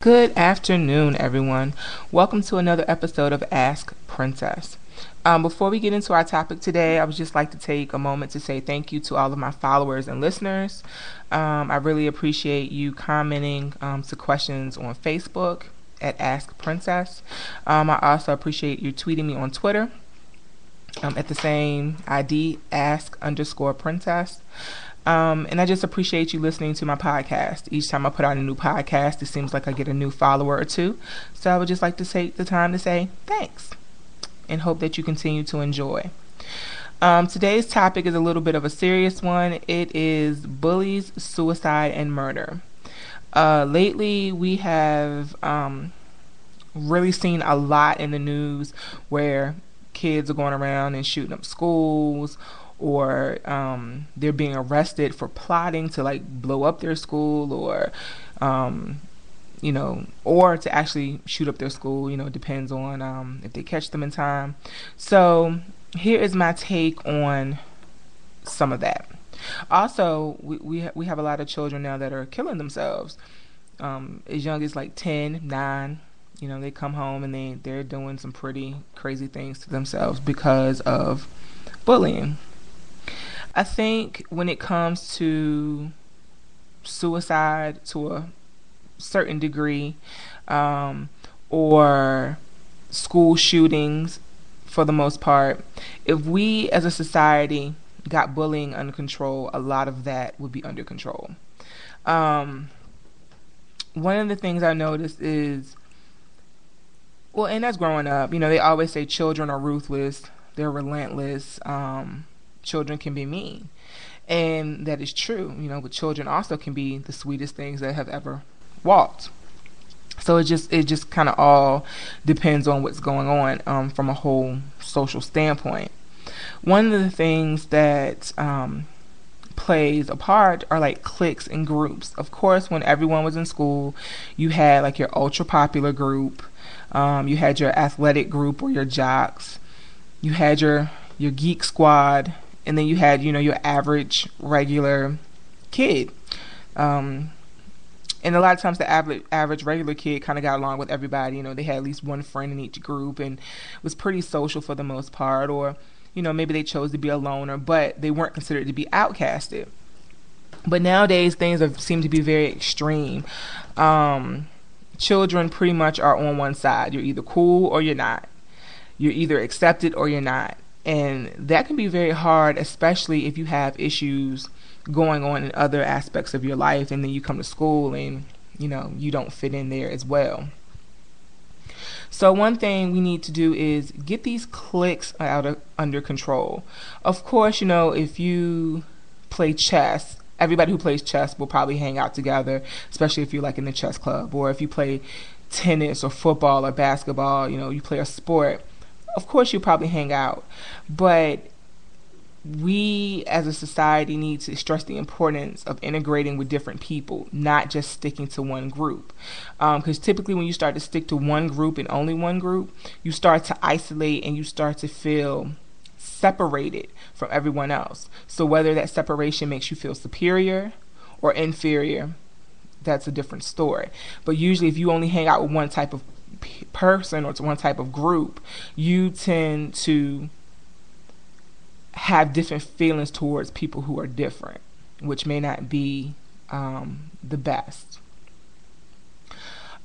Good afternoon, everyone. Welcome to another episode of Ask Princess. Before we get into our topic today, I would just like to take a moment to say thank you to all of my followers and listeners. I really appreciate you commenting to questions on Facebook at Ask Princess. I also appreciate you tweeting me on Twitter at the same ID, ask_princess. And I just appreciate you listening to my podcast. Each time I put out a new podcast, it seems like I get a new follower or two. So I would just like to take the time to say thanks and hope that you continue to enjoy. Today's topic is a little bit of a serious one. It is bullies, suicide, and murder. Lately, we have really seen a lot in the news where kids are going around and shooting up schools, or they're being arrested for plotting to blow up their school, or or to actually shoot up their school. Depends on if they catch them in time. So here is my take on some of that. Also, we have a lot of children now that are killing themselves as young as 10, 9. They come home and they're doing some pretty crazy things to themselves because of bullying. I think when it comes to suicide to a certain degree, or school shootings for the most part, if we as a society got bullying under control, a lot of that would be under control. One of the things I noticed is, and that's growing up, they always say children are ruthless, they're relentless, children can be mean, and that is true. But children also can be the sweetest things that have ever walked. So it just kind of all depends on what's going on from a whole social standpoint. One of the things that plays a part are cliques and groups. Of course, when everyone was in school, you had your ultra popular group, you had your athletic group or your jocks, you had your geek squad, and then you had, your average regular kid. And a lot of times the average regular kid kind of got along with everybody. They had at least one friend in each group and was pretty social for the most part. Or, maybe they chose to be a loner, but they weren't considered to be outcasted. But nowadays, things seem to be very extreme. Children pretty much are on one side. You're either cool or you're not. You're either accepted or you're not. And that can be very hard, especially if you have issues going on in other aspects of your life, and then you come to school and, you don't fit in there as well. So one thing we need to do is get these cliques under control. Of course, if you play chess, everybody who plays chess will probably hang out together, especially if you're in the chess club, or if you play tennis or football or basketball, you play a sport. Of course, you probably hang out, but we as a society need to stress the importance of integrating with different people, not just sticking to one group. Because typically when you start to stick to one group and only one group, you start to isolate and you start to feel separated from everyone else. So whether that separation makes you feel superior or inferior, that's a different story. But usually if you only hang out with one type of person or to one type of group, you tend to have different feelings towards people who are different, which may not be the best.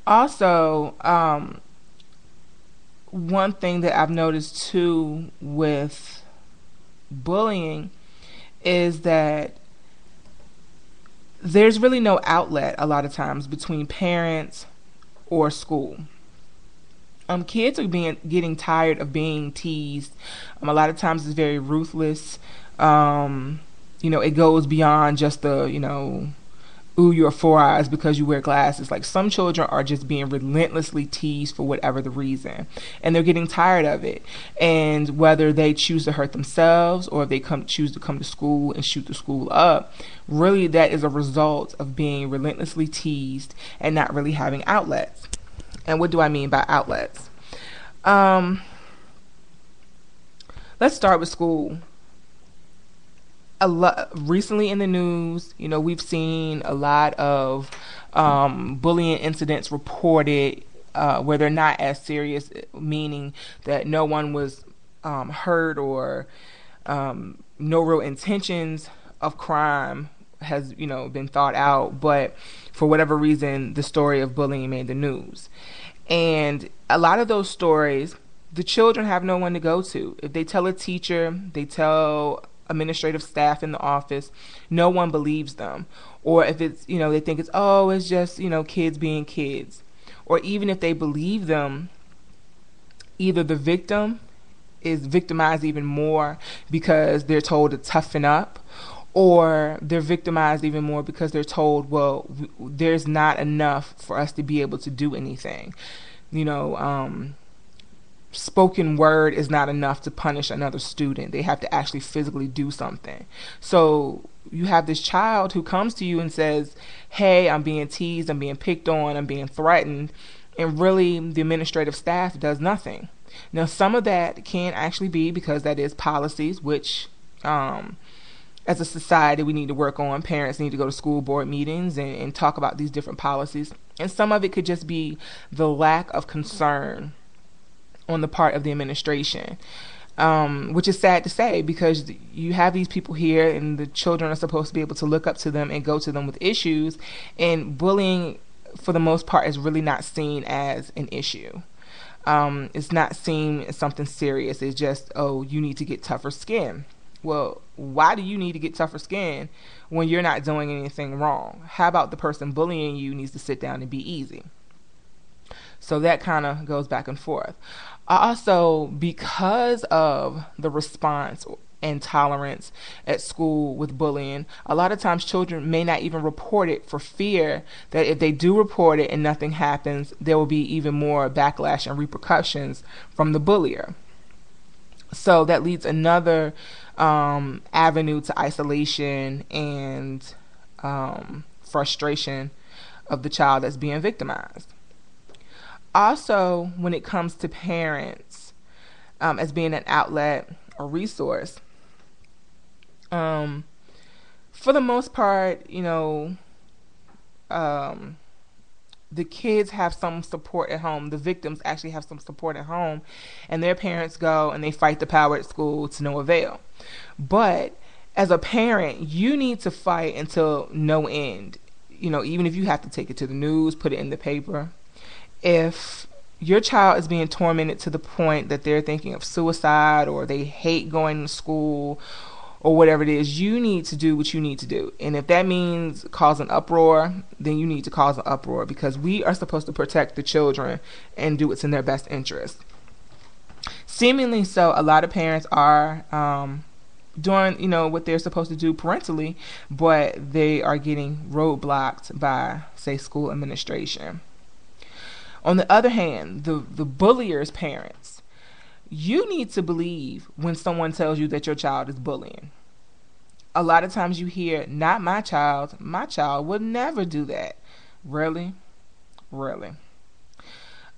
Also, one thing that I've noticed too with bullying is that there's really no outlet a lot of times between parents or school. Kids are getting tired of being teased. A lot of times it's very ruthless. It goes beyond just the, ooh, you're 4 eyes because you wear glasses. Some children are just being relentlessly teased for whatever the reason, and they're getting tired of it. And whether they choose to hurt themselves or if they choose to come to school and shoot the school up, really that is a result of being relentlessly teased and not really having outlets. And what do I mean by outlets? Let's start with school. recently in the news, we've seen a lot of bullying incidents reported where they're not as serious, meaning that no one was hurt or no real intentions of crime has been thought out, but for whatever reason the story of bullying made the news. And a lot of those stories, the children have no one to go to. If they tell a teacher, they tell administrative staff in the office, no one believes them. Or if it's they think it's just kids being kids. Or even if they believe them, either the victim is victimized even more because they're told to toughen up, or they're victimized even more because they're told, well, there's not enough for us to be able to do anything. Spoken word is not enough to punish another student. They have to actually physically do something. So you have this child who comes to you and says, hey, I'm being teased, I'm being picked on, I'm being threatened, and really the administrative staff does nothing. Now, some of that can actually be because that is policies, which as a society we need to work on. Parents need to go to school board meetings and talk about these different policies. And some of it could just be the lack of concern on the part of the administration, which is sad to say, because you have these people here and the children are supposed to be able to look up to them and go to them with issues, and bullying for the most part is really not seen as an issue. It's not seen as something serious. It's just, you need to get tougher skin. Well, why do you need to get tougher skin when you're not doing anything wrong? How about the person bullying you needs to sit down and be easy? So that kind of goes back and forth. Also, because of the response and tolerance at school with bullying, a lot of times children may not even report it for fear that if they do report it and nothing happens, there will be even more backlash and repercussions from the bullier. So that leads another avenue to isolation and frustration of the child that's being victimized. Also, when it comes to parents as being an outlet or resource, for the most part, the kids have some support at home. The victims actually have some support at home, and their parents go and they fight the power at school to no avail. But as a parent, you need to fight until no end. Even if you have to take it to the news, put it in the paper. If your child is being tormented to the point that they're thinking of suicide or they hate going to school or whatever it is, you need to do what you need to do. And if that means cause an uproar, then you need to cause an uproar, because we are supposed to protect the children and do what's in their best interest. Seemingly so, a lot of parents are doing, what they're supposed to do parentally, but they are getting roadblocked by, say, school administration. On the other hand, the bullier's parents, you need to believe when someone tells you that your child is bullying. A lot of times you hear, not my child would never do that. Really?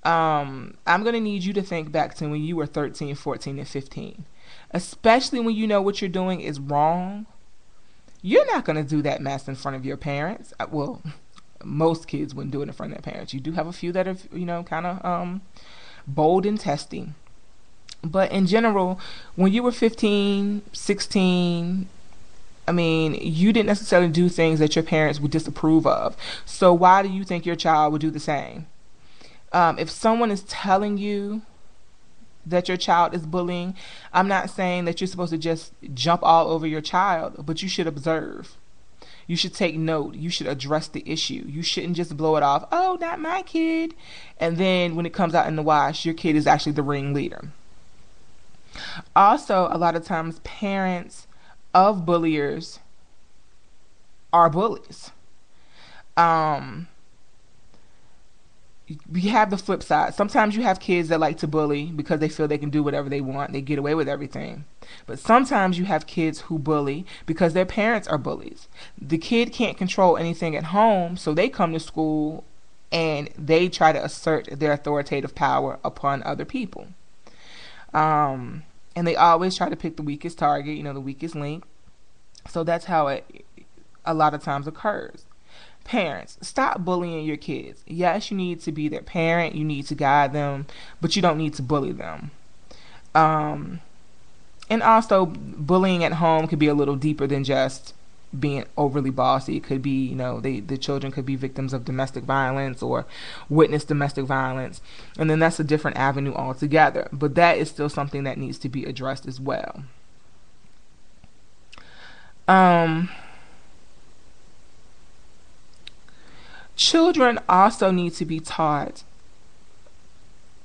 I'm going to need you to think back to when you were 13, 14, and 15. Especially when you know what you're doing is wrong. You're not going to do that mess in front of your parents. Well, most kids wouldn't do it in front of their parents. You do have a few that are, kind of bold and testy. But in general, when you were 15, 16, you didn't necessarily do things that your parents would disapprove of. So why do you think your child would do the same? If someone is telling you that your child is bullying, I'm not saying that you're supposed to just jump all over your child, but you should observe. You should take note. You should address the issue. You shouldn't just blow it off. Oh, not my kid. And then when it comes out in the wash, your kid is actually the ringleader. Also, a lot of times parents of bulliers are bullies. We have the flip side. Sometimes you have kids that like to bully because they feel they can do whatever they want. They get away with everything. But sometimes you have kids who bully because their parents are bullies. The kid can't control anything at home, so they come to school and they try to assert their authoritative power upon other people. And they always try to pick the weakest target, the weakest link. So that's how it a lot of times occurs. Parents, stop bullying your kids. Yes, you need to be their parent, you need to guide them, but you don't need to bully them. Um, and also, bullying at home could be a little deeper than just being overly bossy. It could be, the children could be victims of domestic violence or witness domestic violence, and then that's a different avenue altogether. But that is still something that needs to be addressed as well. Children also need to be taught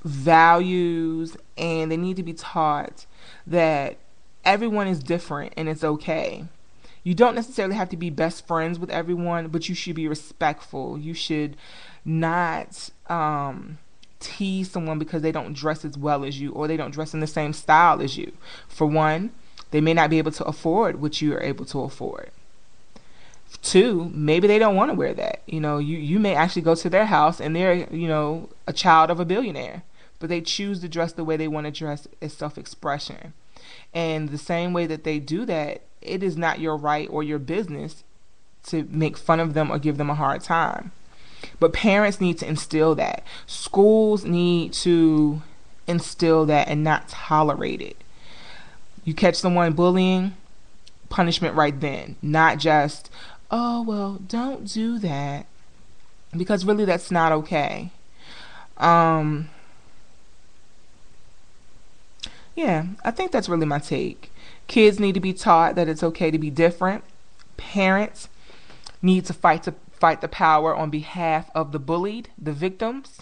values, and they need to be taught that everyone is different and it's okay. You don't necessarily have to be best friends with everyone, but you should be respectful. You should not tease someone because they don't dress as well as you or they don't dress in the same style as you. For one, they may not be able to afford what you are able to afford. Two, maybe they don't want to wear that. You may actually go to their house and they're, a child of a billionaire, but they choose to dress the way they want to dress as self-expression. And the same way that they do that, it is not your right or your business to make fun of them or give them a hard time. But parents need to instill that. Schools need to instill that and not tolerate it. You catch someone bullying, punishment right then. Not just, oh, well, don't do that. Because really that's not okay. Yeah, I think that's really my take. Kids need to be taught that it's okay to be different. Parents need to fight the power on behalf of the bullied, the victims,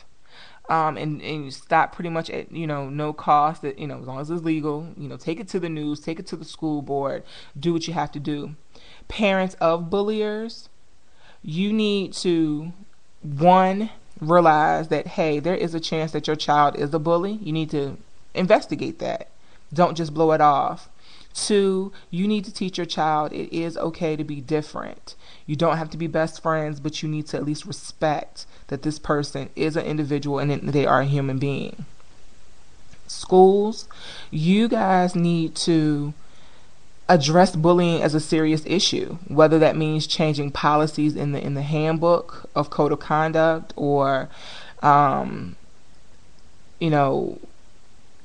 and you stop pretty much at no cost. That as long as it's legal, take it to the news, take it to the school board, do what you have to do. Parents of bulliers, you need to realize that hey, there is a chance that your child is a bully. You need to investigate that. Don't just blow it off. Two, you need to teach your child it is okay to be different. You don't have to be best friends, but you need to at least respect that this person is an individual and they are a human being. Schools, you guys need to address bullying as a serious issue, whether that means changing policies in the handbook of code of conduct or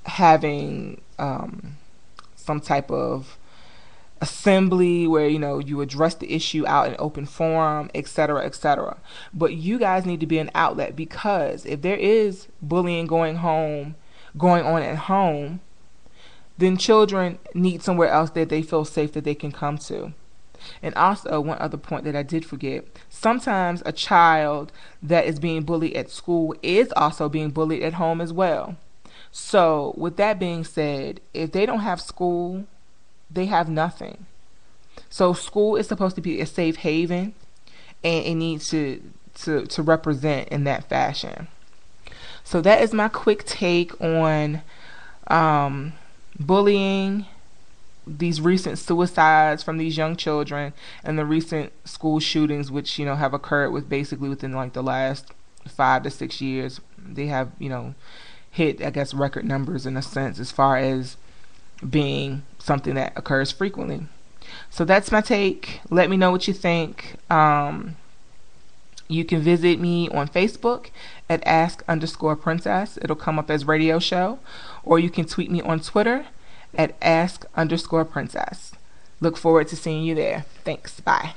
having some type of assembly where you address the issue out in open forum, etc., etc. But you guys need to be an outlet, because if there is bullying going on at home, then children need somewhere else that they feel safe that they can come to. And also, one other point that I did forget, sometimes a child that is being bullied at school is also being bullied at home as well. So with that being said, if they don't have school, they have nothing. So school is supposed to be a safe haven, and it needs to represent in that fashion. So that is my quick take on bullying, these recent suicides from these young children, and the recent school shootings, which have occurred within like the last 5 to 6 years. They have hit, I guess, record numbers in a sense as far as being something that occurs frequently. So that's my take. Let me know what you think. You can visit me on Facebook at ask_princess. It'll come up as radio show. Or you can tweet me on Twitter at ask_princess. Look forward to seeing you there. Thanks. Bye.